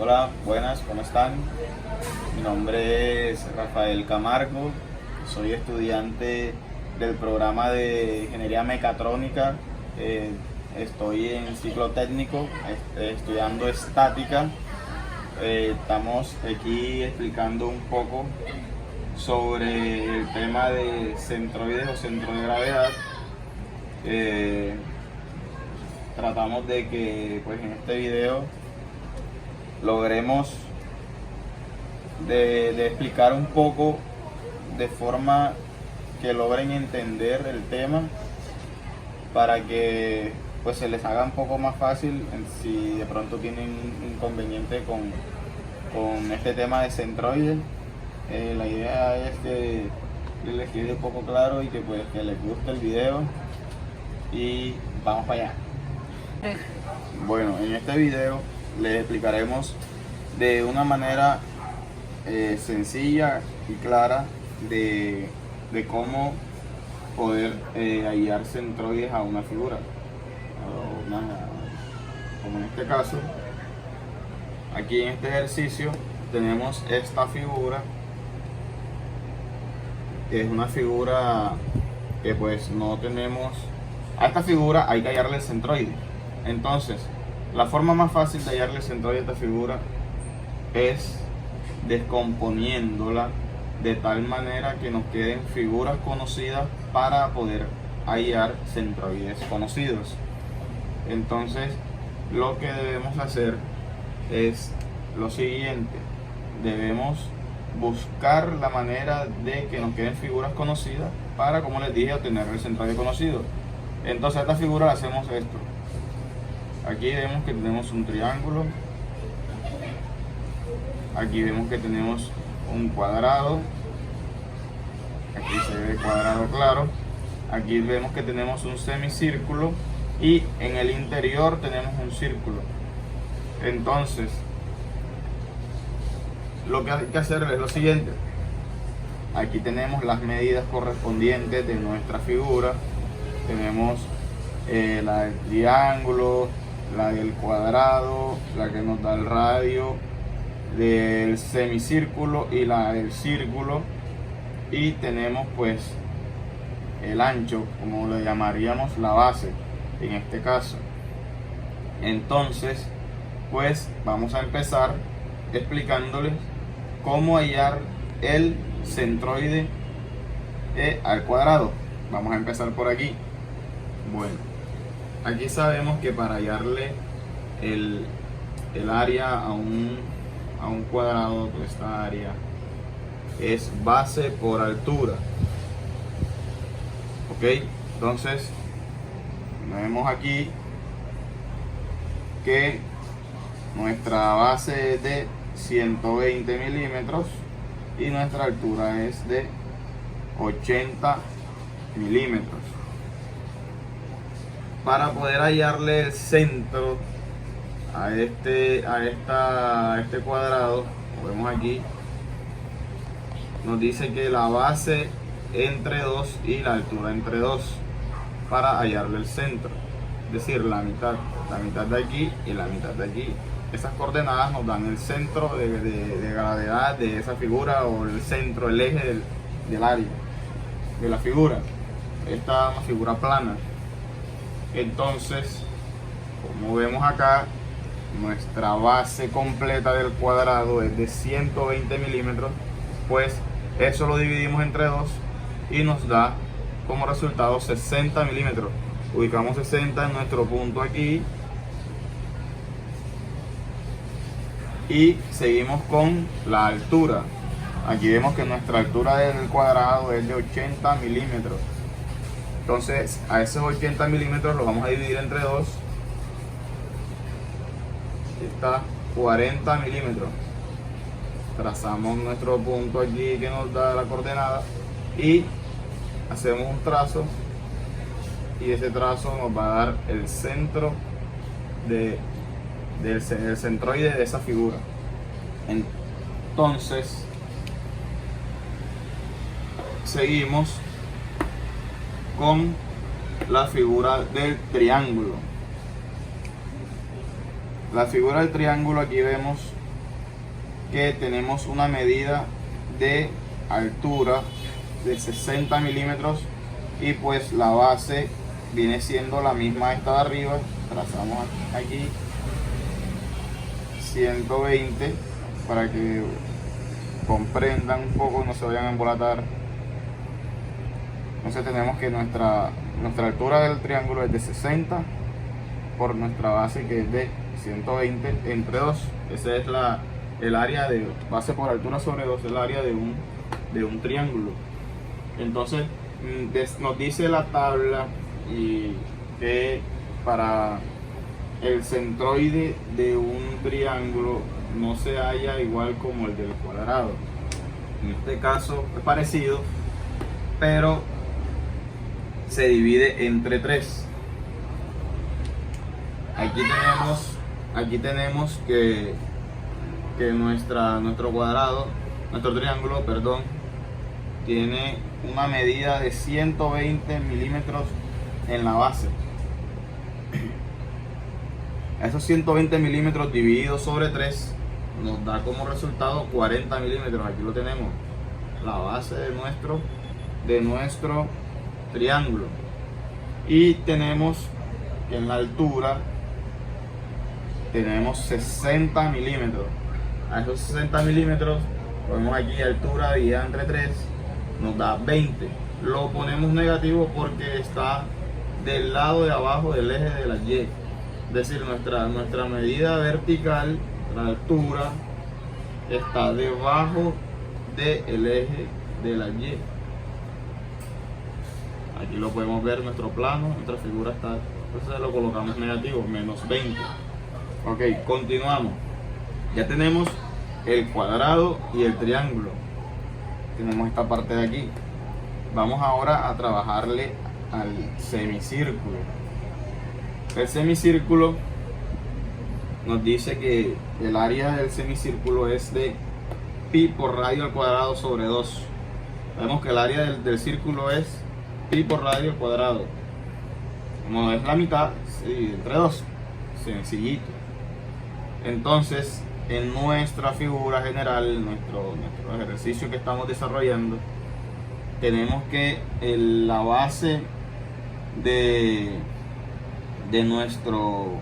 Hola, buenas, ¿cómo están? Mi nombre es Rafael Camargo, soy estudiante del programa de Ingeniería Mecatrónica. Estoy en ciclo técnico, estudiando estática. Estamos aquí explicando un poco sobre el tema de centroides o centro de gravedad. Tratamos de que pues, en este video logremos de explicar un poco de forma que logren entender el tema para que pues se les haga un poco más fácil si de pronto tienen un inconveniente con este tema de centroides. La idea es que les quede un poco claro y que pues que les guste el video y vamos para allá. Bueno, en este video les explicaremos de una manera sencilla y clara de cómo poder hallar centroides a una figura. Como en este caso, aquí en este ejercicio tenemos esta figura, que es una figura que pues no tenemos. A esta figura hay que hallarle el centroide. Entonces, la forma más fácil de hallarle el centroide a esta figura es descomponiéndola de tal manera que nos queden figuras conocidas para poder hallar centroides conocidos. Entonces, lo que debemos hacer es lo siguiente: debemos buscar la manera de que nos queden figuras conocidas para, como les dije, obtener el centroide conocido. Entonces, a esta figura le hacemos esto. Aquí vemos que tenemos un triángulo. Aquí vemos que tenemos un cuadrado. Aquí se ve el cuadrado claro. Aquí vemos que tenemos un semicírculo y en el interior tenemos un círculo. Entonces, lo que hay que hacer es lo siguiente. Aquí tenemos las medidas correspondientes de nuestra figura. Tenemos la del triángulo, la del cuadrado, la que nos da el radio, del semicírculo y la del círculo, y tenemos pues el ancho, como le llamaríamos la base en este caso. Entonces pues vamos a empezar explicándoles cómo hallar el centroide al cuadrado. Vamos a empezar por aquí. Bueno, aquí sabemos que para hallarle el área a un cuadrado, pues esta área es base por altura. Ok, entonces vemos aquí que nuestra base es de 120 milímetros y nuestra altura es de 80 milímetros. Para poder hallarle el centro a este cuadrado, como vemos aquí, nos dice que la base entre 2 y la altura entre 2 para hallarle el centro, es decir, la mitad de aquí y la mitad de aquí. Esas coordenadas nos dan el centro de gravedad de esa figura, o el centro, el eje del área de la figura. Esta es una figura plana. Entonces, como vemos acá, nuestra base completa del cuadrado es de 120 milímetros, pues eso lo dividimos entre 2 y nos da como resultado 60 milímetros. Ubicamos 60 en nuestro punto aquí y seguimos con la altura. Aquí vemos que nuestra altura del cuadrado es de 80 milímetros. Entonces, a esos 80 milímetros los vamos a dividir entre 2. Está 40 milímetros. Trazamos nuestro punto aquí que nos da la coordenada y hacemos un trazo, y ese trazo nos va a dar el centro del centroide de esa figura. Entonces, seguimos con la figura del triángulo. La figura del triángulo, aquí vemos que tenemos una medida de altura de 60 milímetros y pues la base viene siendo la misma esta de arriba. Trazamos aquí 120 para que comprendan un poco, no se vayan a embolatar. Entonces tenemos que nuestra altura del triángulo es de 60 por nuestra base, que es de 120 entre 2. Esa es el área de base por altura sobre 2, el área de un triángulo. Entonces nos dice la tabla y que para el centroide de un triángulo no se halla igual como el del cuadrado. En este caso es parecido, pero se divide entre 3. Aquí tenemos que nuestro triángulo, perdón, tiene una medida de 120 milímetros en la base. Esos 120 milímetros divididos sobre 3 nos da como resultado 40 milímetros. Aquí lo tenemos, la base de nuestro triángulo. Y tenemos que en la altura tenemos 60 milímetros. A esos 60 milímetros ponemos aquí altura dividida entre 3, nos da 20. Lo ponemos negativo porque está del lado de abajo del eje de la Y. Es decir, nuestra medida vertical, la altura, está debajo del eje de la Y. Aquí lo podemos ver, nuestro plano, nuestra figura está, entonces lo colocamos negativo, menos 20. Ok, continuamos. Ya tenemos el cuadrado y el triángulo. Tenemos esta parte de aquí. Vamos ahora a trabajarle al semicírculo. El semicírculo nos dice que el área del semicírculo es de pi por radio al cuadrado sobre 2. Vemos que el área del círculo es pi por radio al cuadrado. Como es la mitad, se divide entre 2. Sencillito. Entonces, en nuestra figura general, nuestro ejercicio que estamos desarrollando, tenemos que la base de nuestro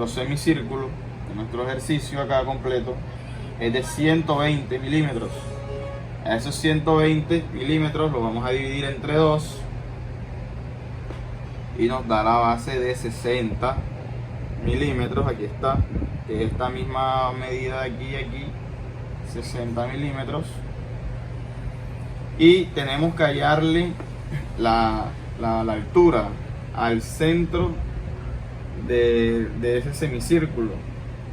semicírculo, de nuestro ejercicio acá completo, es de 120 milímetros. A esos 120 milímetros lo vamos a dividir entre 2 y nos da la base de 60 milímetros. Aquí está, que esta misma medida de aquí, 60 milímetros. Y tenemos que hallarle la altura al centro de ese semicírculo.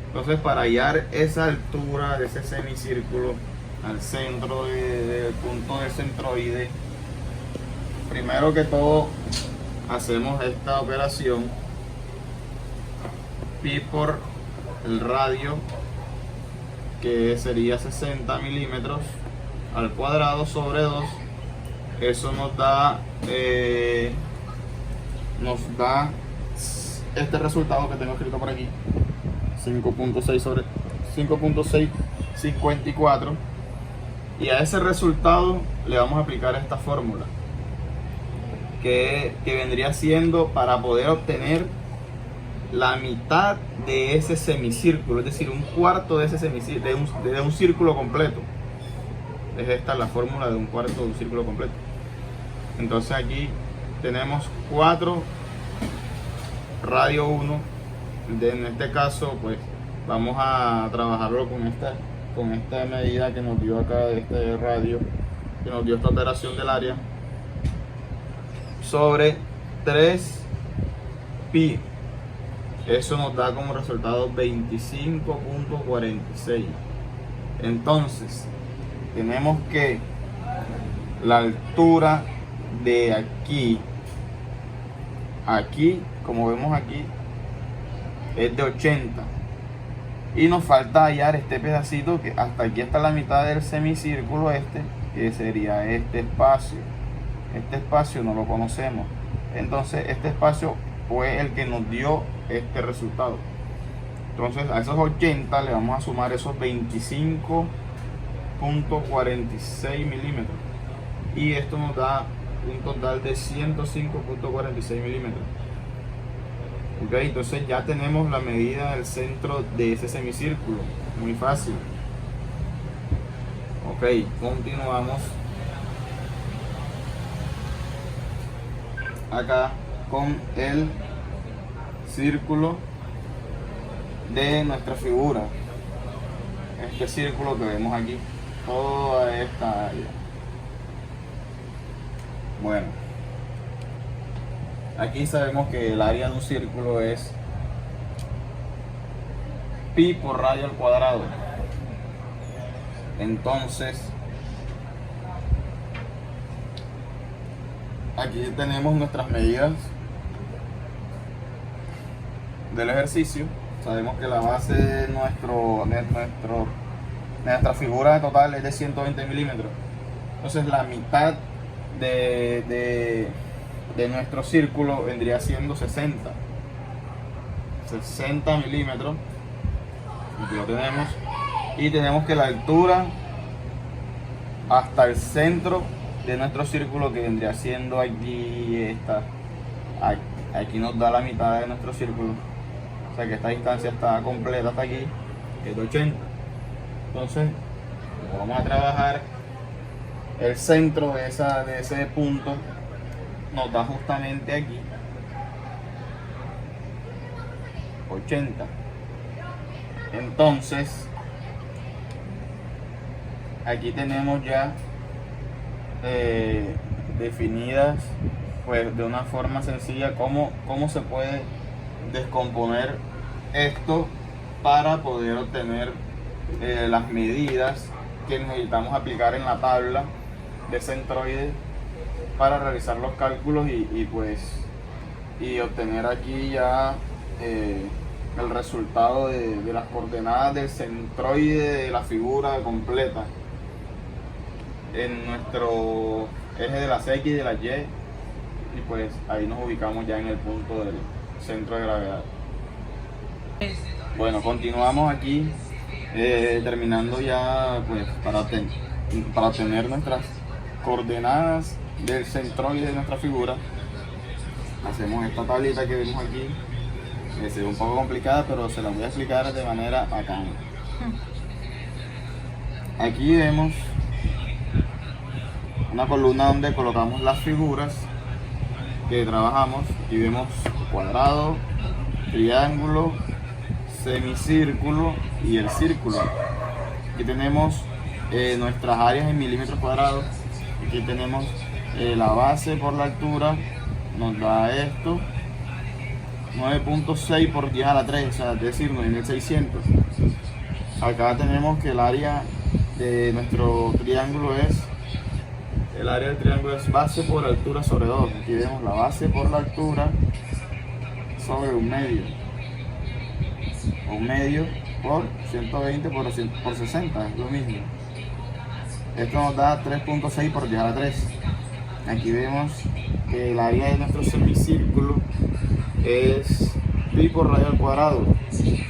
Entonces, para hallar esa altura de ese semicírculo al centro del punto del centroide, primero que todo hacemos esta operación: pi por el radio, que sería 60 milímetros al cuadrado sobre 2. Eso nos da este resultado que tengo escrito por aquí, 5.6 sobre 5.654, y a ese resultado le vamos a aplicar esta fórmula que vendría siendo para poder obtener la mitad de ese semicírculo, es decir, un cuarto de ese semicírculo, de un círculo completo. Es esta la fórmula de un cuarto de un círculo completo. Entonces aquí tenemos 4 radio 1. En este caso, pues vamos a trabajarlo con esta medida que nos dio acá de este radio, que nos dio esta operación del área, sobre 3 pi. Eso nos da como resultado 25.46. Entonces tenemos que la altura de aquí, como vemos aquí, es de 80, y nos falta hallar este pedacito que hasta aquí está la mitad del semicírculo, que sería este espacio. Este espacio no lo conocemos, entonces este espacio fue el que nos dio este resultado. Entonces a esos 80 le vamos a sumar esos 25.46 milímetros. Y esto nos da un total de 105.46 milímetros. Ok, entonces ya tenemos la medida del centro de ese semicírculo. Muy fácil. Ok, continuamos acá con el círculo de nuestra figura. Este círculo que vemos aquí, toda esta área. Bueno, aquí sabemos que el área de un círculo es pi por radio al cuadrado. Entonces, aquí tenemos nuestras medidas del ejercicio. Sabemos que la base de nuestra figura total es de 120 milímetros. Entonces la mitad de nuestro círculo vendría siendo 60 milímetros. Aquí lo tenemos. Y tenemos que la altura hasta el centro de nuestro círculo, que vendría siendo aquí aquí nos da la mitad de nuestro círculo. O sea que esta distancia está completa hasta aquí, que es de 80. Entonces vamos a trabajar el centro de ese punto, nos da justamente aquí 80. Entonces aquí tenemos ya definidas, pues de una forma sencilla, cómo se puede descomponer esto para poder obtener las medidas que necesitamos aplicar en la tabla de centroide para realizar los cálculos y obtener aquí ya el resultado de las coordenadas del centroide de la figura completa en nuestro eje de las X y de las Y, y pues ahí nos ubicamos ya en el punto del centro de gravedad. Bueno, continuamos aquí terminando ya, pues para obtener nuestras coordenadas del centroide de nuestra figura. Hacemos esta tablita que vemos aquí, que se ve un poco complicada, pero se la voy a explicar de manera bacana. Aquí vemos una columna donde colocamos las figuras que trabajamos y vemos cuadrado, triángulo, semicírculo y el círculo. Aquí tenemos nuestras áreas en milímetros cuadrados. Aquí tenemos la base por la altura, nos da esto 9.6 por 10 a la 3, o sea, es decir, 9600. Acá tenemos que el área de nuestro triángulo es base por altura sobre 2. Aquí vemos la base por la altura sobre un medio por 120 por 60, es lo mismo. Esto nos da 3.6 por 10 a la 3. Aquí vemos que el área de nuestro semicírculo es pi por radio al cuadrado. Aquí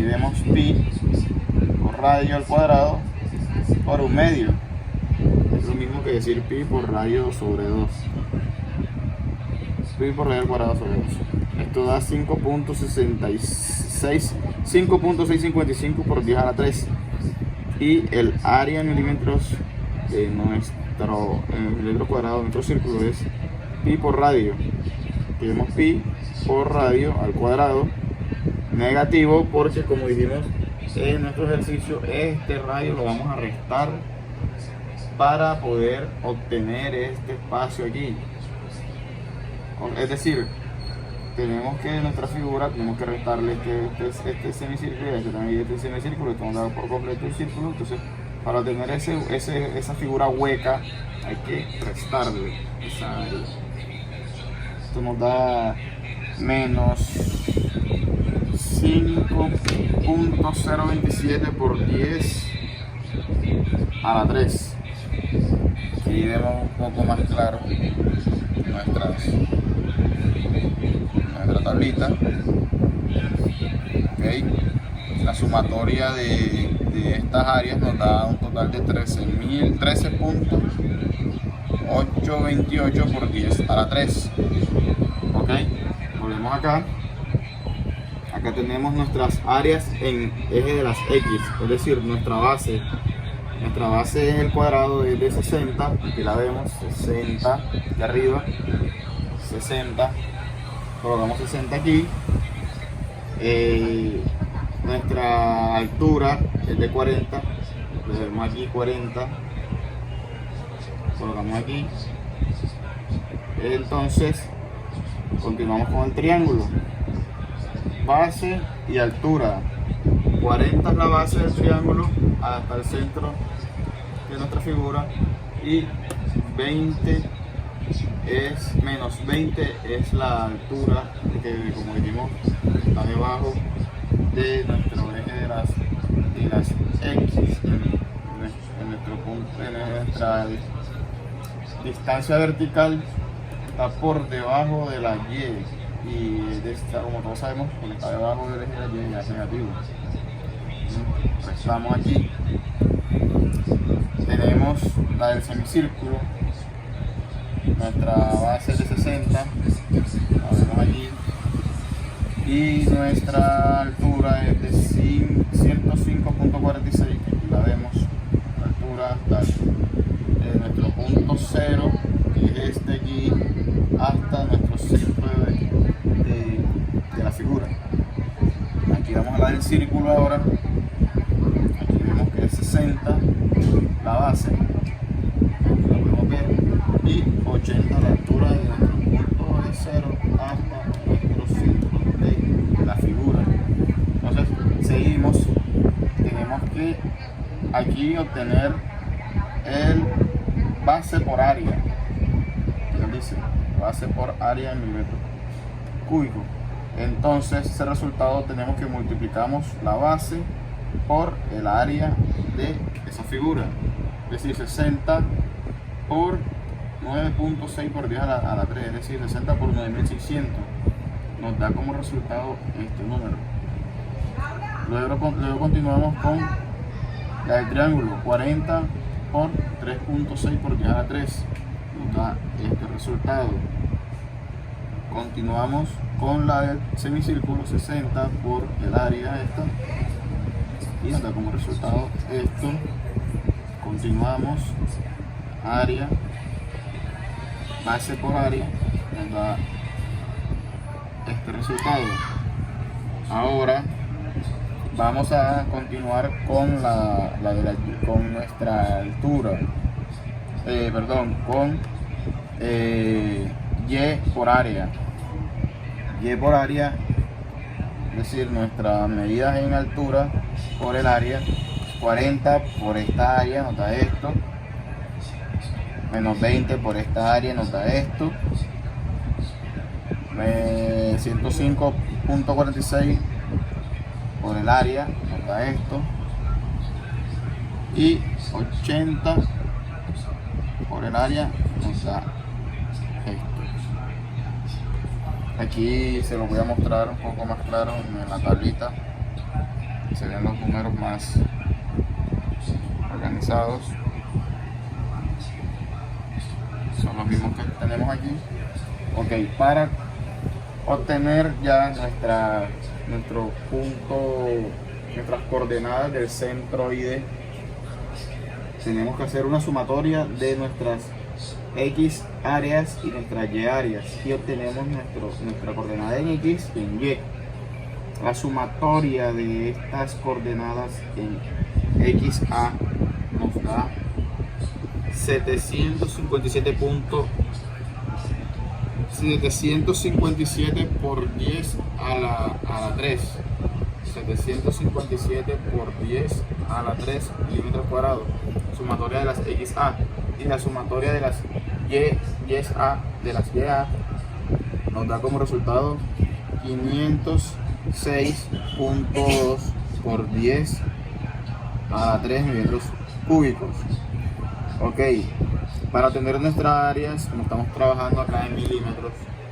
vemos pi por radio al cuadrado por un medio. Es lo mismo que decir pi por radio sobre 2. Pi por radio al cuadrado sobre 2. Esto da 5.655 por 10 a la 3. Y el área en milímetros de nuestro milímetro cuadrado de nuestro círculo es pi por radio. Aquí vemos pi por radio al cuadrado negativo, porque como dijimos en nuestro ejercicio, este radio lo vamos a restar para poder obtener este espacio aquí. Es decir, tenemos que en nuestra figura tenemos que restarle este semicírculo y este semicírculo, estamos dando por completo el círculo. Entonces, para obtener esa figura hueca hay que restarle esa área. Esto nos da menos 5.027 por 10 a la 3. Aquí vemos un poco más claro nuestras nuestra tablita. Okay. La sumatoria de estas áreas nos da un total de 13.828 por 10 a la 3. Ok, volvemos acá. Acá tenemos nuestras áreas en eje de las X, es decir, nuestra base. Nuestra base en el cuadrado es de 60, aquí la vemos, 60 de arriba, 60, colocamos 60 aquí. Nuestra altura es de 40, le vemos aquí 40, colocamos aquí. Entonces continuamos con el triángulo, base y altura. 40 es la base del triángulo hasta el centro de nuestra figura, y 20 es menos 20 es la altura que, como dijimos, está debajo de nuestro eje de las X en nuestro punto, en nuestra distancia vertical está por debajo de la Y, y como todos sabemos, cuando está debajo del eje de la Y ya es negativo. Estamos aquí, tenemos la del semicírculo, nuestra base es de 60, la vemos allí, y nuestra altura es de 105.46, aquí la vemos, la altura hasta nuestro punto cero, que es este aquí, hasta nuestro centro de la figura. Aquí vamos a la del círculo ahora. Aquí vemos que es 60 la base, aquí lo podemos ver, y 80 la altura de nuestro punto de cero hasta nuestro centro de la figura. Entonces seguimos, tenemos que aquí obtener el base por área, que nos dice base por área en milímetro cúbico. Entonces ese resultado tenemos que multiplicamos la base por el área de esa figura, es decir, 60 por 9.6 por 10 a la 3, es decir, 60 por 9600, nos da como resultado este número. Luego continuamos con la del triángulo, 40 por 3.6 por 10 a la 3, nos da este resultado. Continuamos con la del semicírculo, 60 por el área esta, y nos da como resultado esto. Continuamos, área, base por área, nos da este resultado. Ahora vamos a continuar con con nuestra altura, con Y por área. Y por área, es decir, nuestras medidas en altura por el área, 40 por esta área nos da esto, menos 20 por esta área nos da esto, 105.46 por el área nos da esto, y 80 por el área nos da esto. Aquí se lo voy a mostrar un poco más claro en la tablita, se ven los números más organizados, son los mismos que tenemos aquí. Ok, para obtener ya nuestro punto, nuestras coordenadas del centro ID, tenemos que hacer una sumatoria de nuestras X áreas y nuestras Y áreas, y obtenemos nuestra coordenada en X y en Y. La sumatoria de estas coordenadas en XA nos da 757 por 10 a la 3. 757 por 10 a la 3 milímetros cuadrados. Sumatoria de las XA, y la sumatoria de las YA nos da como resultado 506.2 por 10 a la 3 milímetros cúbicos. Ok, para tener nuestras áreas, como estamos trabajando acá en milímetros,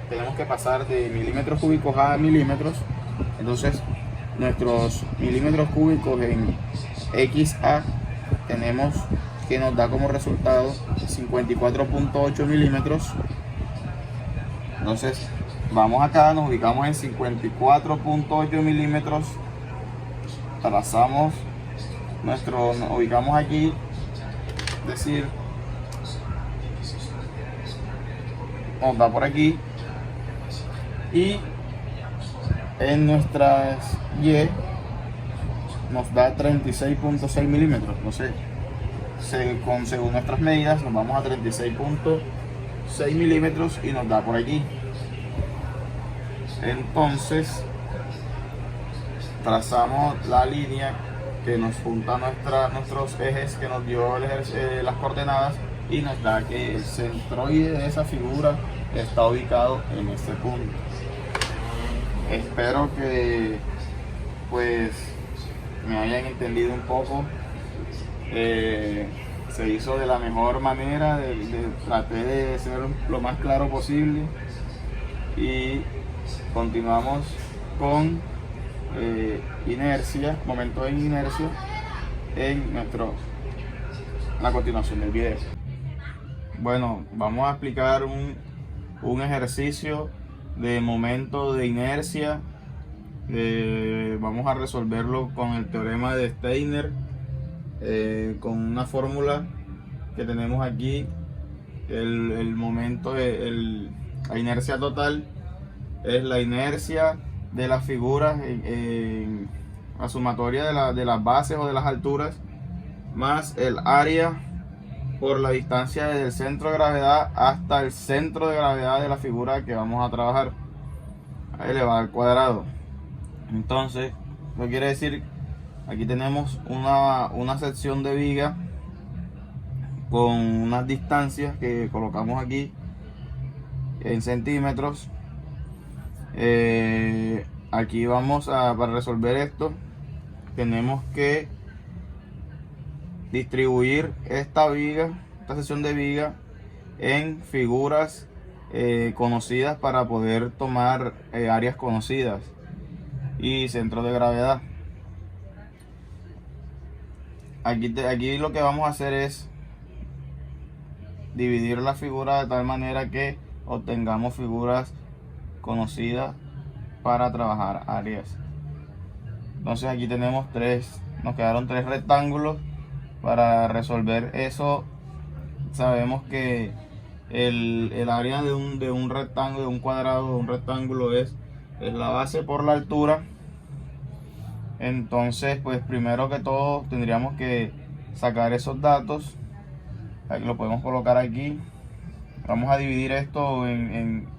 tenemos que pasar de milímetros cúbicos a milímetros. Entonces nuestros milímetros cúbicos en XA tenemos que nos da como resultado 54.8 milímetros. Entonces vamos acá, nos ubicamos en 54.8 milímetros, trazamos nos ubicamos aquí, es decir, nos da por aquí, y en nuestras Y nos da 36.6 milímetros. Entonces, según nuestras medidas, nos vamos a 36.6 milímetros y nos da por aquí. Entonces, trazamos la línea que nos junta nuestros ejes que nos dio las coordenadas, y nos da que el centroide de esa figura está ubicado en este punto. Espero que pues me hayan entendido un poco. Se hizo de la mejor manera, traté de ser lo más claro posible, y continuamos con inercia, momento en inercia, en la continuación del video. Bueno, vamos a explicar un ejercicio de momento de inercia. Vamos a resolverlo con el teorema de Steiner, con una fórmula que tenemos aquí. El momento, la inercia total es la inercia de las figuras en la sumatoria de las bases o de las alturas, más el área por la distancia desde el centro de gravedad hasta el centro de gravedad de la figura que vamos a trabajar, elevado al cuadrado. Entonces, lo quiere decir, aquí tenemos una sección de viga con unas distancias que colocamos aquí en centímetros. Aquí para resolver esto, tenemos que distribuir esta sección de viga en figuras conocidas para poder tomar áreas conocidas y centros de gravedad. Aquí lo que vamos a hacer es dividir la figura de tal manera que obtengamos figuras conocidas para trabajar áreas. Entonces aquí tenemos nos quedaron tres rectángulos. Para resolver eso, sabemos que el área de un rectángulo, de un cuadrado, de un rectángulo es la base por la altura. Entonces, pues primero que todo tendríamos que sacar esos datos. Aquí lo podemos colocar aquí. Vamos a dividir esto en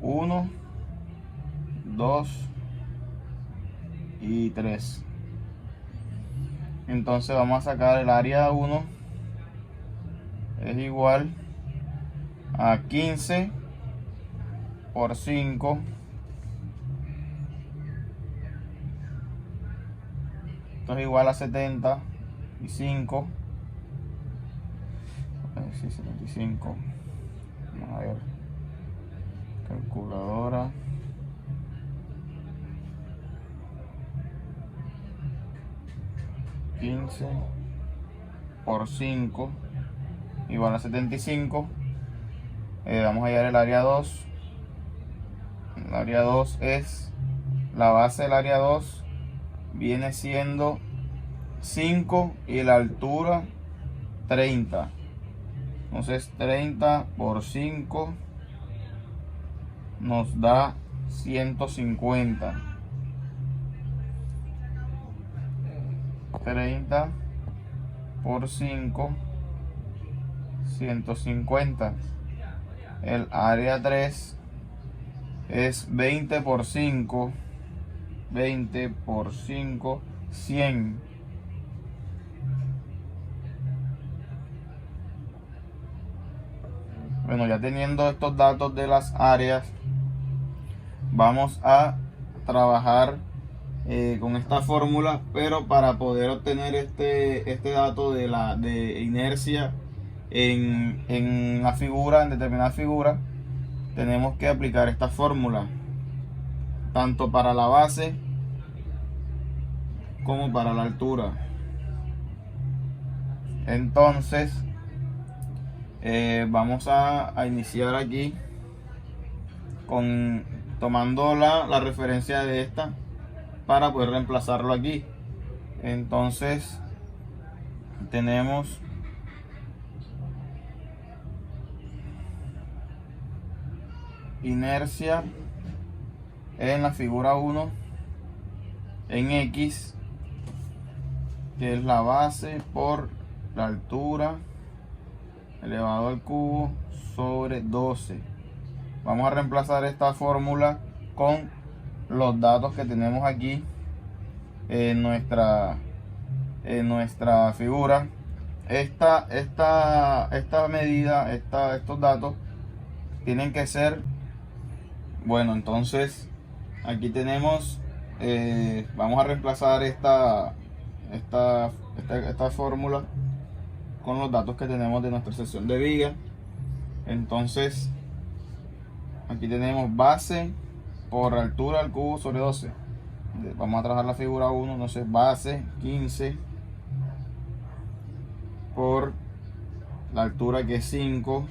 1, 2 y 3. Entonces vamos a sacar el área 1, es igual a 15 por 5 esto es igual a 75. Sí, 75. Vamos a ver, calculadora. Por 5 igual a 75. Vamos a hallar el área 2. El área 2 es la base del área 2, viene siendo 5 y la altura 30. Entonces 30 por 5 nos da 150. 30 por 5, 150. El área 3 es 20 por 5, 20 por 5, 100. Bueno, ya teniendo estos datos de las áreas, vamos a trabajar con esta fórmula, pero para poder obtener este dato de inercia en la figura, en determinada figura, tenemos que aplicar esta fórmula tanto para la base como para la altura. Entonces vamos a iniciar aquí con tomando la referencia de esta para poder reemplazarlo aquí. Entonces tenemos inercia en la figura 1 en X, que es la base por la altura elevado al cubo sobre 12. Vamos a reemplazar esta fórmula con los datos que tenemos aquí en nuestra figura. Esta medida, estos datos tienen que ser, bueno, entonces aquí tenemos, vamos a reemplazar esta fórmula con los datos que tenemos de nuestra sección de viga. Entonces aquí tenemos base por altura al cubo sobre 12. Vamos a trabajar la figura 1, entonces base 15 por la altura, que es 5,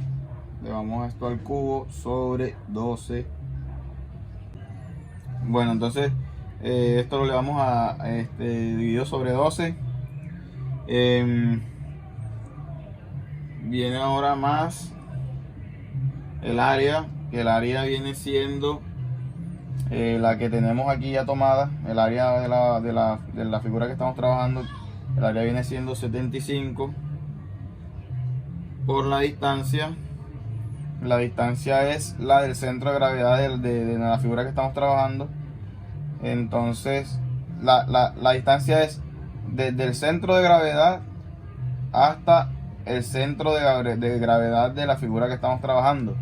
le vamos a esto al cubo sobre 12. Bueno, entonces esto lo le vamos a dividido sobre 12. Viene ahora más el área, que el área viene siendo la que tenemos aquí ya tomada, el área de la figura que estamos trabajando. El área viene siendo 75 por la distancia. La distancia es la del centro de gravedad de la figura que estamos trabajando. Entonces la distancia es desde el centro de gravedad hasta el centro de gravedad de la figura que estamos trabajando.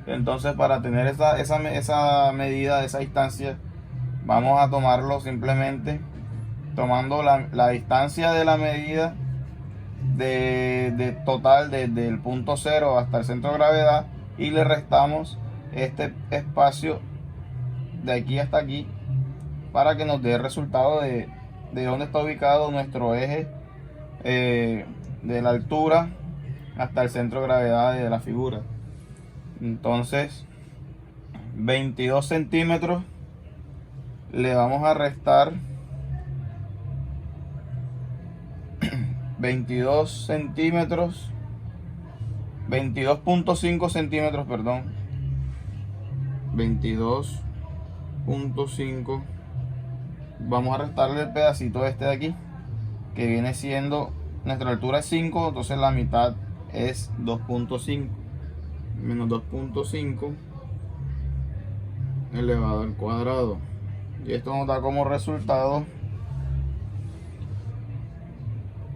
Entonces, para tener esa medida de esa distancia, vamos a tomarlo simplemente tomando la distancia de la medida de total desde el punto 0 hasta el centro de gravedad, y le restamos este espacio de aquí hasta aquí para que nos dé el resultado de dónde está ubicado nuestro eje de la altura hasta el centro de gravedad de la figura. Entonces 22 centímetros le vamos a restar 22 centímetros, 22.5 centímetros, perdón, 22.5. Vamos a restarle el pedacito este de aquí, que viene siendo, nuestra altura es 5, entonces la mitad es 2.5, menos 2.5 elevado al cuadrado, y esto nos da como resultado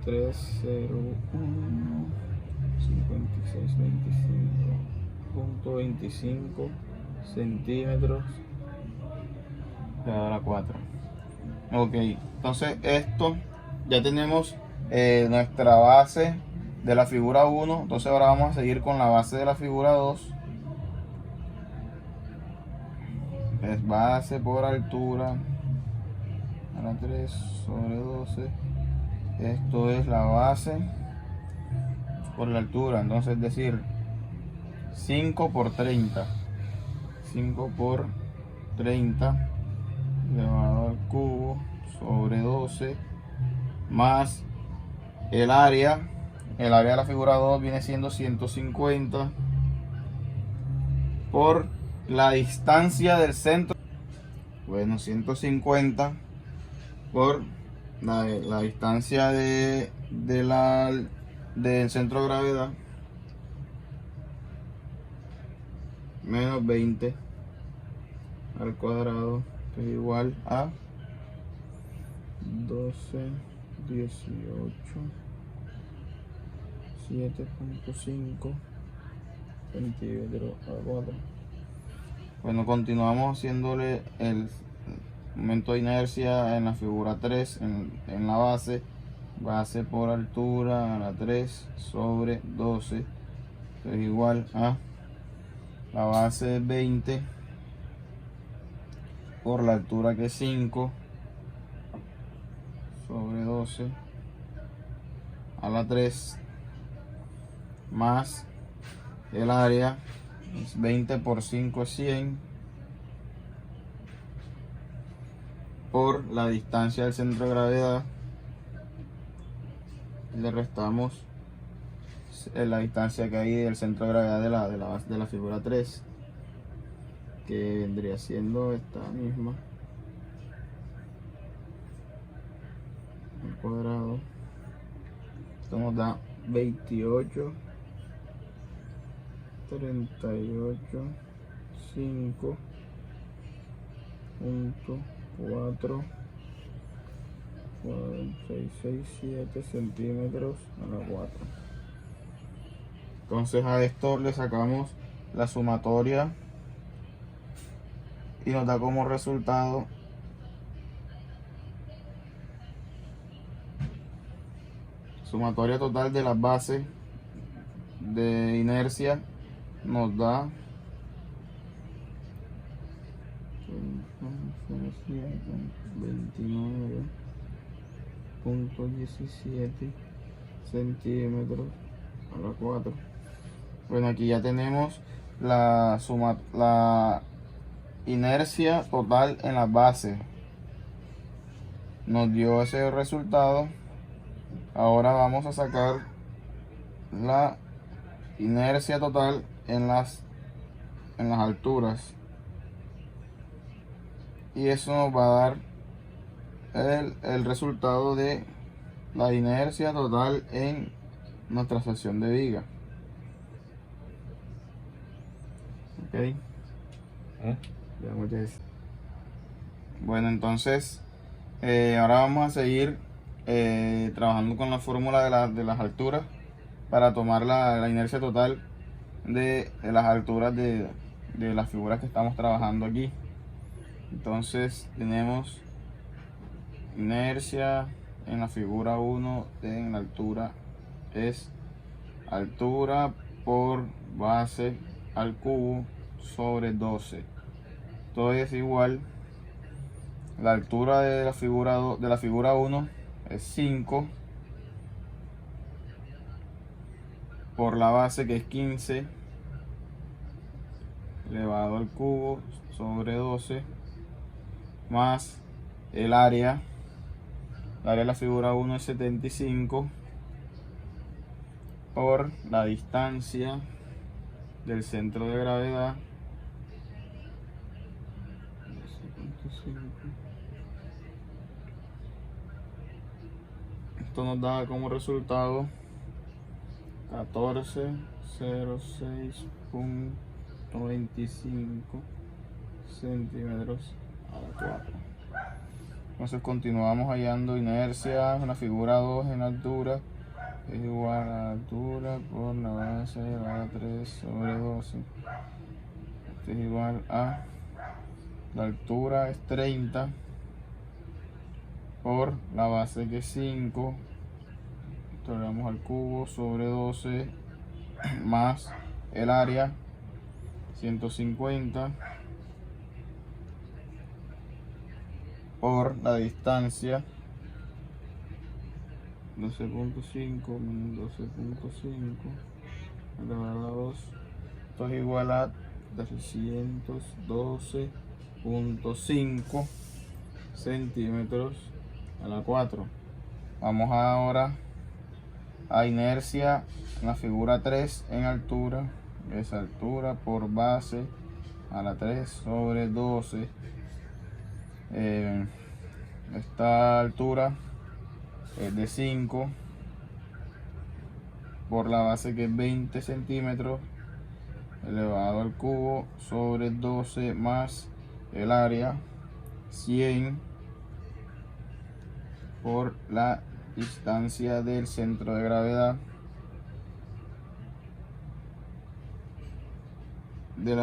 301 5625.25 centímetros elevado a la 4. Ok, entonces esto ya tenemos nuestra base de la figura 1. Entonces ahora vamos a seguir con la base de la figura 2. Es base por altura a la 3 sobre 12. Esto es la base por la altura, entonces es decir 5 por 30. 5 por 30 elevado al cubo sobre 12, más el área de la figura 2 viene siendo 150 por la distancia del centro. Bueno, 150 por la distancia del centro de gravedad, menos 20 al cuadrado, que es igual a 12, 18, 7.5 centímetros al cuadrado. Bueno, continuamos haciéndole el momento de inercia en la figura 3, en la base por altura a la 3 sobre 12, que es igual a la base es 20 por la altura que es 5 sobre 12 a la 3 más el área es 20 por 5 es 100 por la distancia del centro de gravedad. Le restamos la distancia que hay del centro de gravedad de la figura 3, que vendría siendo esta misma al cuadrado. Esto nos da 28, 38, 5, punto 4, 4,667 centímetros a la 4. Entonces a esto le sacamos la sumatoria y nos da como resultado sumatoria total de las bases de inercia. Nos da 29,17 centímetros a la 4. Bueno, aquí ya tenemos la inercia total en las bases. Nos dio ese resultado. Ahora vamos a sacar la inercia total en las alturas, y eso nos va a dar el resultado de la inercia total en nuestra sección de viga. Ok. Bueno, entonces ahora vamos a seguir trabajando con la fórmula de las alturas para tomar la inercia total de las alturas de las figuras que estamos trabajando aquí. Entonces tenemos inercia en la figura 1 en la altura es altura por base al cubo sobre 12. Esto es igual, la altura de la figura 1 es 5 por la base, que es 15 elevado al cubo sobre 12 más el área. El área de la figura 1 es 75 por la distancia del centro de gravedad, esto nos da como resultado 14,06.25 centímetros a la 4. Entonces continuamos hallando inercia en la figura 2 en altura es igual a la altura por la base de la 3 sobre 12. Esto es igual a la altura es 30 por la base, que es 5, esto le damos al cubo sobre 12 más el área 150 por la distancia 12.5 menos 12.5 elevado a 2. Esto es igual a 312.5 centímetros a la 4. Vamos ahora a inercia en la figura 3 en altura, es altura por base a la 3 sobre 12. Esta altura es de 5 por la base, que es 20 centímetros elevado al cubo sobre 12 más el área 100 por la distancia del centro de gravedad de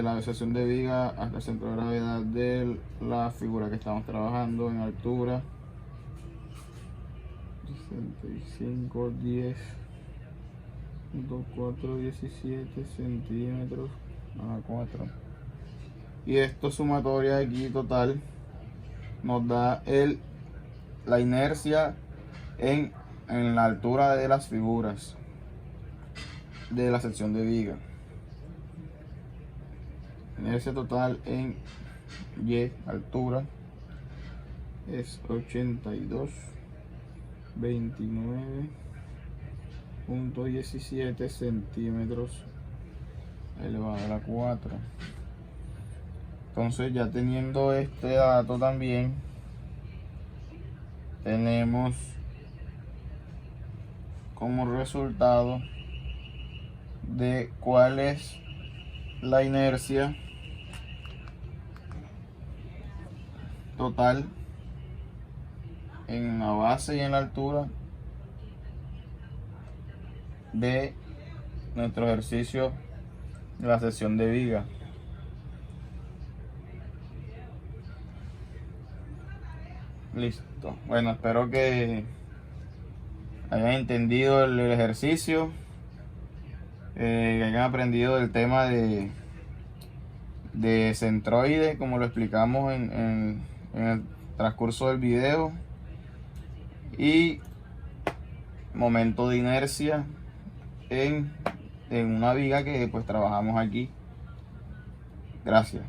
la sección de viga hasta el centro de gravedad de la figura que estamos trabajando en altura 65,10.417 centímetros a 4. Y esto sumatoria aquí total nos da la inercia en la altura de las figuras de la sección de viga. Inercia total en Y, altura, es 82,29.17 centímetros elevado a la 4. Entonces, ya teniendo este dato también, tenemos como resultado de cuál es la inercia total en la base y en la altura de nuestro ejercicio de la sección de viga. Listo. Bueno, espero que hayan entendido el ejercicio, que hayan aprendido del tema de centroide, como lo explicamos en el transcurso del video, y momento de inercia en una viga que pues trabajamos aquí. Gracias.